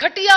घटिया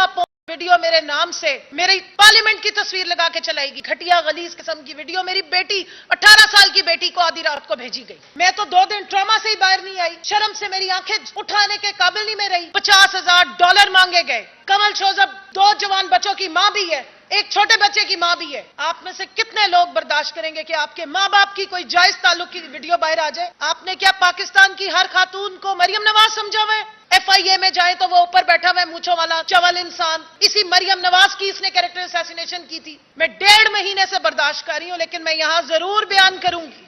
वीडियो मेरे नाम से मेरी पार्लियामेंट की तस्वीर लगा के चलाएगी। घटिया गलीज किस्म की वीडियो मेरी बेटी 18 साल की बेटी को आधी रात को भेजी गई। मैं तो 2 दिन ट्रॉमा से ही बाहर नहीं आई। शर्म से मेरी आंखें उठाने के काबिल नहीं मैं रही। $50,000 मांगे गए। कमल शोजब 2 जवान बच्चों की मां भी है, एक छोटे बच्चे की मां भी है। आप में से कितने लोग बर्दाश्त करेंगे कि आपके मां बाप की कोई जायज ताल्लुक की वीडियो बाहर आ जाए? आपने क्या पाकिस्तान की हर खातून को मरियम नवाज समझा हुआ है? FIA में जाए तो वो ऊपर बैठा हुआ है मूंछों वाला चवल इंसान। इसी मरियम नवाज की इसने कैरेक्टर असैसिनेशन की थी। मैं 1.5 महीने से बर्दाश्त कर रही हूं, लेकिन मैं यहां जरूर बयान करूंगी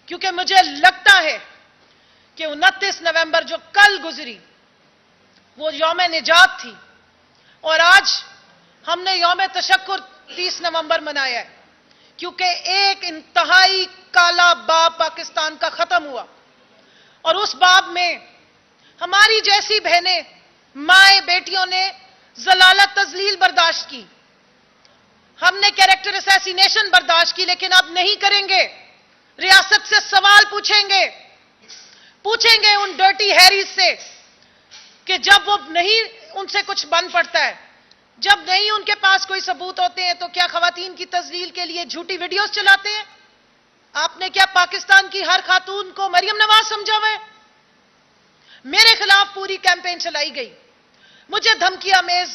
क्योंकि मुझे लगता है कि 29 नवंबर जो कल गुजरी वो यौम निजात थी और आज हमने यौम तशक्कुर 30 नवंबर मनाया है क्योंकि एक इंतहाई काला बाब पाकिस्तान का खत्म हुआ और उस बाब में हमारी जैसी बहनें, माएं, बेटियों ने जलालत तजलील बर्दाश्त की। हमने कैरेक्टर असैसिनेशन बर्दाश्त की, लेकिन अब नहीं करेंगे। रियासत से सवाल पूछेंगे उन डर्टी हैरीज से कि जब वो नहीं उनसे कुछ बन पड़ता है, जब नहीं उनके पास कोई सबूत होते हैं, तो क्या खवातीन की तजलील के लिए झूठी वीडियोस चलाते हैं? आपने क्या पाकिस्तान की हर खातून को मरियम नवाज समझा हुआ है? मेरे खिलाफ पूरी कैंपेन चलाई गई। मुझे धमकियां मेज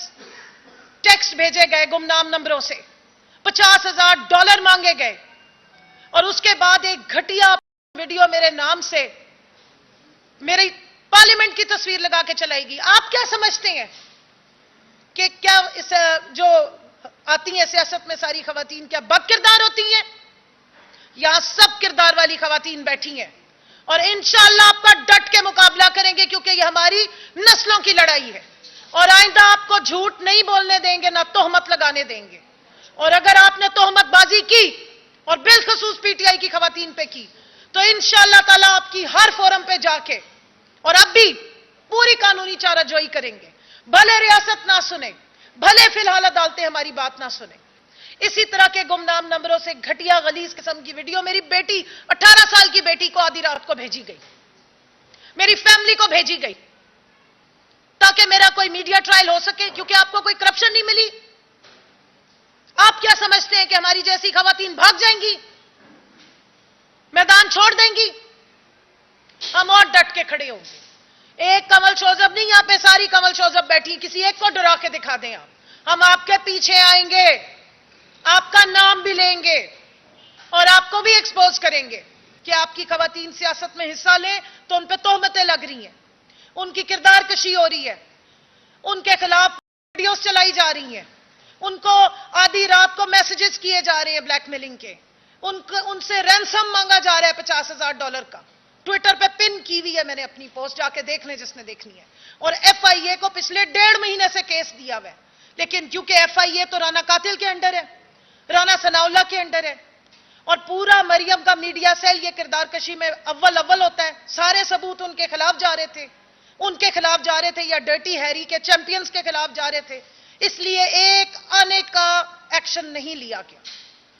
टेक्स्ट भेजे गए गुमनाम नंबरों से, $50,000 मांगे गए और उसके बाद एक घटिया वीडियो मेरे नाम से मेरी पार्लियामेंट की तस्वीर लगा के चलाएगी। आप क्या समझते हैं कि क्या इस जो आती हैं सियासत में सारी खवातीन क्या बद किरदार होती हैं? यहां सब किरदार वाली खवातीन बैठी हैं और इंशाअल्लाह आपका डट के मुकाबला करेंगे क्योंकि ये हमारी नस्लों की लड़ाई है और आइंदा आपको झूठ नहीं बोलने देंगे, ना तोहमत लगाने देंगे। और अगर आपने तोहमतबाजी की और बिलखसूस PTI की खवातीन पे की तो इंशाअल्लाह ताला आपकी हर फोरम पे जाके और अब भी पूरी कानूनी चाराजोई करेंगे। भले रियासत ना सुने, भले फिलहाल अदालतें हमारी बात ना सुने। इसी तरह के गुमनाम नंबरों से घटिया गलीज किस्म की वीडियो मेरी बेटी 18 साल की बेटी को आधी रात को भेजी गई, मेरी फैमिली को भेजी गई ताकि मेरा कोई मीडिया ट्रायल हो सके क्योंकि आपको कोई करप्शन नहीं मिली। आप क्या समझते हैं कि हमारी जैसी खवातीन भाग जाएंगी, मैदान छोड़ देंगी? हम और डट के खड़े होंगे। एक कमल शोजब नहीं, यहां पे सारी कमल शोजब बैठी, किसी एक को डरा के दिखा दें आप। हम आपके पीछे आएंगे, आपका नाम भी लेंगे और आपको भी एक्सपोज करेंगे कि आपकी खवातीन सियासत में हिस्सा लें तो उन पे तोहमतें लग रही हैं, उनकी किरदार कशी हो रही है, उनके खिलाफ वीडियोस चलाई जा रही हैं, उनको आधी रात को मैसेजेस किए जा रहे हैं ब्लैकमेलिंग के, उनसे रैंसम मांगा जा रहा है $50,000 का। ट्विटर पे पिन की हुई है मैंने अपनी पोस्ट, जाके देख लें जिसने देखनी है। और FIA को पिछले 1.5 महीने से केस दिया हुआ है, लेकिन क्योंकि FIA तो राना कातिल के अंडर है, राना सनाउल्लाह के अंडर है और पूरा मरियम का मीडिया सेल ये किरदार कशी में अव्वल होता है। सारे सबूत उनके खिलाफ जा रहे थे, या डर्टी हैरी के चैंपियंस के खिलाफ जा रहे थे, इसलिए एक आने का एक्शन नहीं लिया गया।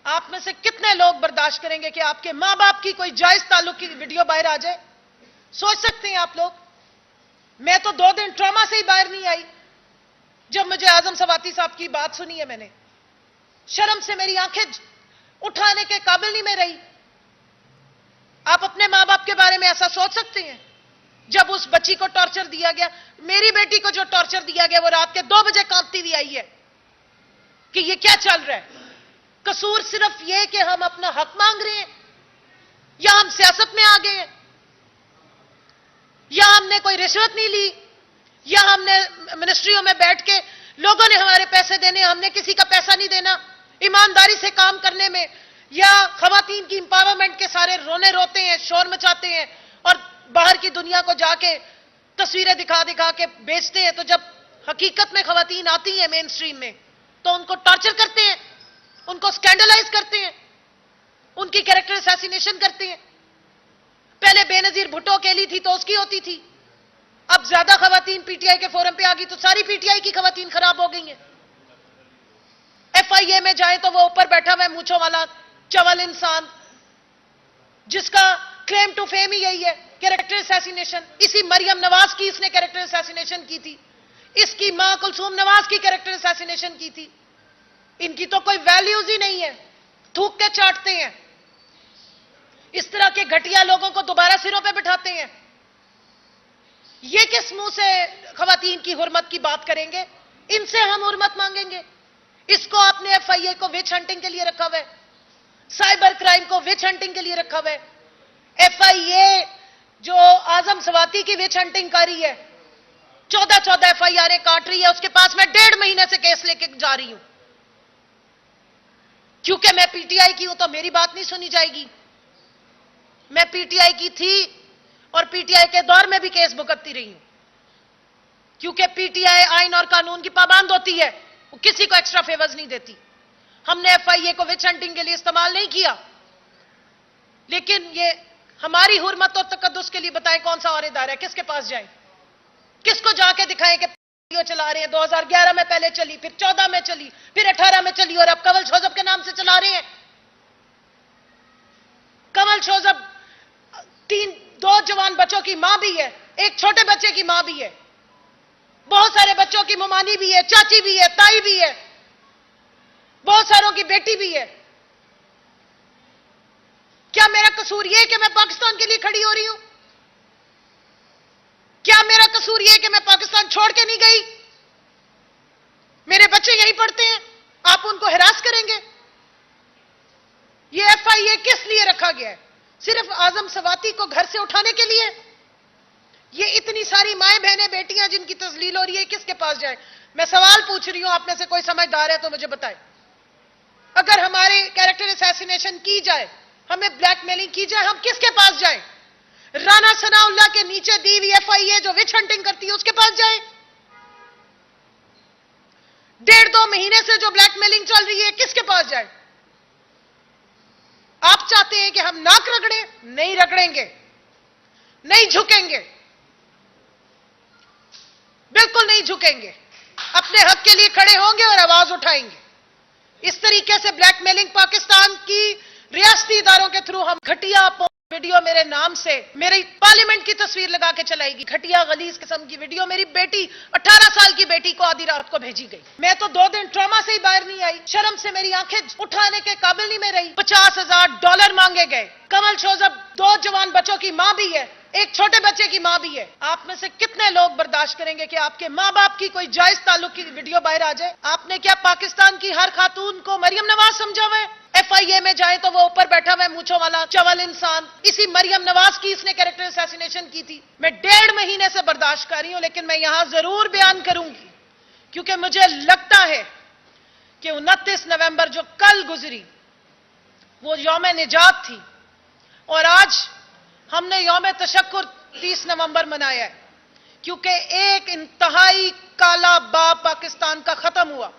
आप में से कितने लोग बर्दाश्त करेंगे कि आपके मां बाप की कोई जायज ताल्लुक की वीडियो बाहर आ जाए? सोच सकते हैं आप लोग? मैं तो 2 दिन ट्रॉमा से ही बाहर नहीं आई। जब मुझे आजम सवाती साहब की बात सुनी है मैंने, शर्म से मेरी आंखें उठाने के काबिल नहीं मैं रही। आप अपने मां बाप के बारे में ऐसा सोच सकते हैं? जब उस बच्ची को टॉर्चर दिया गया, मेरी बेटी को जो टॉर्चर दिया गया, वो रात के 2 बजे कांपती हुई आई है कि ये क्या चल रहा है। कसूर सिर्फ ये कि हम अपना हक मांग रहे हैं, या हम सियासत में आ गए हैं, या हमने कोई रिश्वत नहीं ली, या हमने मिनिस्ट्रियों में बैठ के लोगों ने हमारे पैसे देने, हमने किसी का पैसा नहीं देना ईमानदारी से काम करने में, या खवातीन की इंपावरमेंट के सारे रोने रोते हैं, शोर मचाते हैं और बाहर की दुनिया को जाके तस्वीरें दिखा दिखा के बेचते हैं। तो जब हकीकत में खवातीन आती हैं मेन स्ट्रीम में तो उनको टॉर्चर करते हैं, उनको स्कैंडलाइज करते हैं, उनकी कैरेक्टर असैसिनेशन करते हैं। पहले बेनजीर भुट्टो अकेली थी तो उसकी होती थी, अब ज्यादा खवातीन PTI के फोरम पे आ गई तो सारी PTI की खवातीन खराब हो गई हैं। FIA में जाए तो वो ऊपर बैठा हुआ है मूंछों वाला चवल इंसान, जिसका क्लेम टू फेम ही यही है, कैरेक्टर असैसिनेशन। इसी मरियम नवाज की इसने कैरेक्टर असैसिनेशन की थी। इसकी मां कुलसूम नवाज की कैरेक्टर असैसिनेशन की थी। इनकी तो कोई वैल्यूज ही नहीं है, थूक के चाटते हैं। इस तरह के घटिया लोगों को दोबारा सिरों पे बिठाते हैं। ये किस मुंह से खवातीन की हुर्मत की बात करेंगे? इनसे हम हुर्मत मांगेंगे? इसको आपने एफआईए को विच हंटिंग के लिए रखा हुआ है, साइबर क्राइम को विच हंटिंग के लिए रखा हुआ है। एफआईए जो आजम सवाती की विच हंटिंग कर रही है, 14 एफआईआर काट रही है, उसके पास मैं 1.5 महीने से केस लेके जा रही हूं। क्योंकि मैं पीटीआई की हूं तो मेरी बात नहीं सुनी जाएगी। मैं पीटीआई की थी और पीटीआई के दौर में भी केस भुगतती रही हूं, क्योंकि पीटीआई आइन और कानून की पाबंद होती है, वो किसी को एक्स्ट्रा फेवर्स नहीं देती। हमने एफआईए को विच हंटिंग के लिए इस्तेमाल नहीं किया, लेकिन ये हमारी हुर्मत और तकद्दुस के लिए बताएं कौन सा औहदेदार है, किसके पास जाएं, किसको जाके दिखाएं कि वीडियो चला रहे हैं। 2011 में पहले चली, फिर 14 में चली, फिर 18 में चली, और अब कंवल शोजब के नाम से चला रहे हैं। कंवल शोजब 2 जवान बच्चों की मां भी है, एक छोटे बच्चे की मां भी है, बहुत सारे बच्चों की ममानी भी है, चाची भी है, ताई भी है, बहुत सारों की बेटी भी है। क्या मेरा कसूर यह कि मैं पाकिस्तान के लिए खड़ी हो रही हूं? क्या मेरा कसूर यह कि मैं पाकिस्तान छोड़ के नहीं गई? मेरे बच्चे यहीं पढ़ते हैं, आप उनको हिरास करेंगे? यह एफआईए किस लिए रखा गया है? सिर्फ आजम सवाती को घर से उठाने के लिए? ये इतनी सारी माएं बहनें बेटियां जिनकी तजलील हो रही है, किसके पास जाए? मैं सवाल पूछ रही हूं, आप में से कोई समझदार है तो मुझे बताए। अगर हमारे कैरेक्टर असैसिनेशन की जाए, हमें ब्लैकमेलिंग की जाए, हम किसके पास जाए? राना सनाउल्लाह के नीचे दी हुई एफआईए जो विच हंटिंग करती है उसके पास जाए? 1.5-2 महीने से जो ब्लैकमेलिंग चल रही है, किसके पास जाए? आप चाहते हैं कि हम नाक रगड़े? नहीं रगड़ेंगे, नहीं झुकेंगे, बिल्कुल नहीं झुकेंगे। अपने हक के लिए खड़े होंगे और आवाज उठाएंगे। इस तरीके से ब्लैकमेलिंग पाकिस्तान की रियासती इदारों के थ्रू हम घटिया वीडियो मेरे नाम से मेरी पार्लियामेंट की तस्वीर लगा के चलाएगी, घटिया गलीज किस्म की वीडियो मेरी बेटी 18 साल की बेटी को आधी रात को भेजी गई। मैं तो 2 दिन ट्रॉमा से ही बाहर नहीं आई, शर्म से मेरी आंखें उठाने के काबिल नहीं मैं रही। $50,000 मांगे गए। कंवल शोजब 2 जवान बच्चों की मां भी है, एक छोटे बच्चे की मां भी है। आप में से कितने लोग बर्दाश्त करेंगे कि आपके मां बाप की कोई जायज ताल्लुक की वीडियो बाहर आ जाए? आपने क्या पाकिस्तान की हर खातून को मरियम नवाज समझा हुआ है? एफआईए में जाए तो वो ऊपर बैठा हुआ है मूंछों वाला चवल इंसान। इसी मरियम नवाज की इसने कैरेक्टर असैसिनेशन की थी। मैं 1.5 महीने से बर्दाश्त कर रही हूं, लेकिन मैं यहां जरूर बयान करूंगी, क्योंकि मुझे लगता है कि 29 नवंबर जो कल गुजरी वो यौम निजात थी, और आज हमने यौम तशक्कुर 30 नवंबर मनाया है, क्योंकि एक इंतहाई काला बाब पाकिस्तान का खत्म हुआ।